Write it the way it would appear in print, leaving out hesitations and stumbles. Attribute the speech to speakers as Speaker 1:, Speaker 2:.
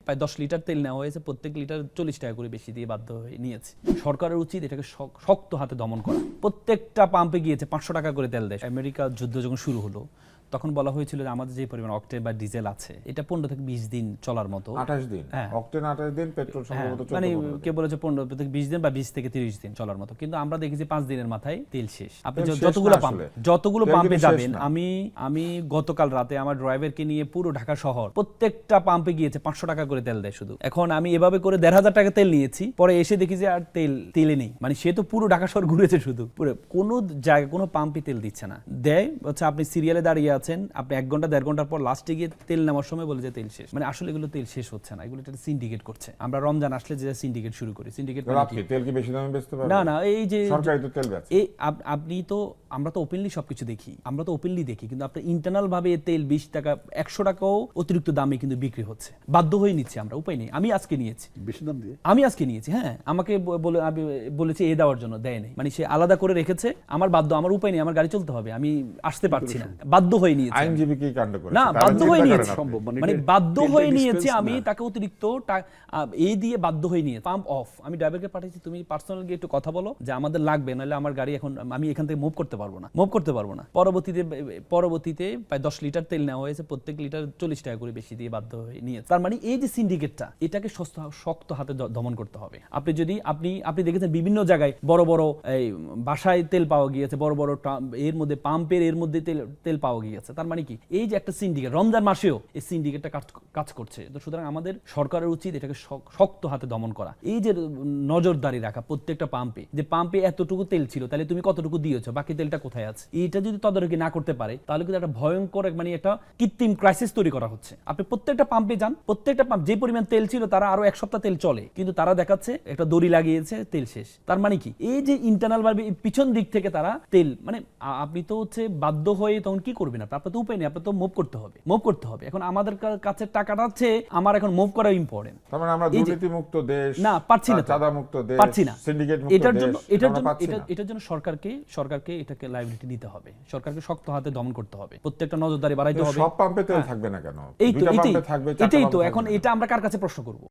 Speaker 1: প্রায় 10 লিটার তেল নেওয়া হয়েছে, প্রত্যেক লিটার 40 টাকা করে বেশি দিয়ে বাধ্য হয়ে নিয়েছে। সরকারের উচিত এটাকে শক্ত হাতে দমন করা। প্রত্যেকটা পাম্পে গিয়েছে 500 টাকা করে তেল দেয়। আমেরিকা যুদ্ধ যখন শুরু হলো তখন বলা হয়েছিল যে আমাদের যে পরিমাণ অক্টেন বা ডিজেল আছে এটা 15 থেকে 20 দিন চলার মতো।
Speaker 2: 28 দিন, অক্টেন 28 দিন, পেট্রোল সম্ভবত 14
Speaker 1: মানে
Speaker 2: 15
Speaker 1: কে বলেছে 15 থেকে 20 দিন বা 20 থেকে 30 দিন চলার মতো, কিন্তু আমরা দেখেছি 5 দিনের মাথায় তেল শেষ। আপনি
Speaker 2: তেল শেষ
Speaker 1: যতগুলো
Speaker 2: তেল
Speaker 1: পাম্পে
Speaker 2: কিন্তু
Speaker 1: যাবেন,
Speaker 2: শেষ না।
Speaker 1: আমি গতকাল রাতে আমার ড্রাইভারকে নিয়ে পুরো ঢাকা শহর প্রত্যেকটা পাম্পে গিয়েছে 500 টাকা করে তেল দেয় শুধু। এখন আমি এভাবে করে 1500 টাকা তেল নিয়েছি, পরে এসে দেখি যে আর তেলে নেই। মানে সে তো পুরো ঢাকা শহর ঘুরেছে শুধু, পুরো কোনো জায়গায় কোনো পাম্পে তেল দিচ্ছে না। দেয় হচ্ছে আপনি সিরিয়ালে দাঁড়িয়ে আছেন, আপনি 1 ঘন্টা 1.5 ঘন্টার পর লাস্টে গিয়ে তেল নেওয়ার সময় বলে যে তেল শেষ। মানে আসলে এগুলো তেল শেষ হচ্ছে না, এগুলো একটা সিন্ডিকেট করছে। আমরা রমজান আসলে যে সিন্ডিকেট শুরু করি, সিন্ডিকেট
Speaker 2: তেল কি বেশি দামে বেচতে পারবে?
Speaker 1: না এই যে
Speaker 2: সরকারি তো তেল বেচে।
Speaker 1: এই আপনি তো, আমরা তো ওপেনলি সবকিছু দেখি, আমরা তো ওপেনলি দেখি, কিন্তু আপনার ইন্টারনাল ভাবে তেল 20 টাকা 100 টাকাও অতিরিক্ত দামে কিন্তু বিক্রি হচ্ছে। বাধ্য হয়ে নিচ্ছি আমরা, উপায় নেই। আমি আজকে নিয়েছি
Speaker 3: বেশি দাম দিয়ে,
Speaker 1: আমি আজকে নিয়েছি। হ্যাঁ, আমাকে আমি বলেছি এ দেওয়ার জন্য, দেয় নাই। মানে সে আলাদা করে রেখেছে, আমার আমার উপায় নেই, আমার গাড়ি চলতে হবে, আমি আসতে পারছি না, বাধ্য হয়ে নিয়েছি।
Speaker 2: আইনজীবী কি কাণ্ড করে?
Speaker 1: না, বাধ্য হয়ে নিয়েছি,
Speaker 3: সম্ভব
Speaker 1: মানে বাধ্য হয়ে নিয়েছি আমি, তাকে অতিরিক্ত এই দিয়ে বাধ্য হয়ে নিয়েছি। পাম্প অফ, আমি ড্রাইভারকে পাঠিয়েছি, তুমি পার্সোনাল গিয়ে একটু কথা বলো যে আমাদের লাগবে, নাহলে আমার গাড়ি এখন আমি এখান থেকে মুভ করতে পারবো না। পরবর্তীতে প্রায় 10 লিটার তেল নেওয়া হয়েছে, প্রত্যেক লিটার 40 টাকা করে বেশি দিয়ে বাধ্য হয়ে নিয়েছে। তার মানে এই যে সিন্ডিকেটটা, এটাকে শক্ত হাতে দমন করতে হবে। আপনি দেখেছেন বিভিন্ন জায়গায় বড় বড় এই বাসায় তেল পাওয়া গিয়েছে, বড় বড় এর মধ্যে পাম্পের এর মধ্যে তেল পাওয়া গিয়েছে। তার মানে কি, এই যে একটা সিন্ডিকেট, রমজান মাসেও এই সিন্ডিকেটটা কাজ করছে। তো সুতরাং আমাদের সরকারের উচিত এটাকে শক্ত হাতে দমন করা। এই যে নজরদারি রাখা প্রত্যেকটা পাম্পে, যে পাম্পে এতটুকু তেল ছিল, তাহলে তুমি কতটুকু দিয়েছো, বাকি তেলটা কোথায় আছে, এটা যদি তদারকি না করতে পারে, তাহলে কিন্তু একটা ভয়ঙ্কর মানে একটা কৃত্রিম ক্রাইসিস তৈরি করা হচ্ছে। আপনি প্রত্যেকটা পাম্পে যান, প্রত্যেকটা পাম্প যে পরিমাণ তেল ছিল তারা আরো 1 সপ্তাহ তেল চলে, কিন্তু তারা দেখাচ্ছে একটা দড়ি লাগিয়েছে, তেল শেষ। তার মানে কি, এই যে ইন্টারনাল ভাবে পিছন দিক থেকে তারা তেল, মানে আপনি তো হচ্ছে বাধ্য হয়ে তখন কি করবেন, আপনার তো উপায় নেই, আপনার তো মুভ করতে হবে। এখন আমাদের কাছে টাকাটা আছে, আমার এখন মুভ করা ইম্পর্টেন্ট।
Speaker 2: তার মানে আমরা দুর্নীতি মুক্ত দেশ,
Speaker 1: না পারছি না,
Speaker 2: চাঁদা মুক্ত দেশ,
Speaker 1: পারছি না।
Speaker 2: সিন্ডিকেট মুক্ত দেশ,
Speaker 1: এটার জন্য সরকারকে এটাকে লাইবিলিটি নিতে হবে, সরকারকে শক্ত হাতে দমন করতে হবে, প্রত্যেকটা নজরদারি বাড়াইতে হবে।
Speaker 2: সব পাম্পে তেল থাকবে না কেন?
Speaker 1: এই তো,
Speaker 2: দুইটা পাম্পে থাকবে, চারটা
Speaker 1: এটাই তো
Speaker 2: পাম্পে
Speaker 1: এখন
Speaker 2: থাকবে না।
Speaker 1: এটা আমরা কার কাছে প্রশ্ন করব?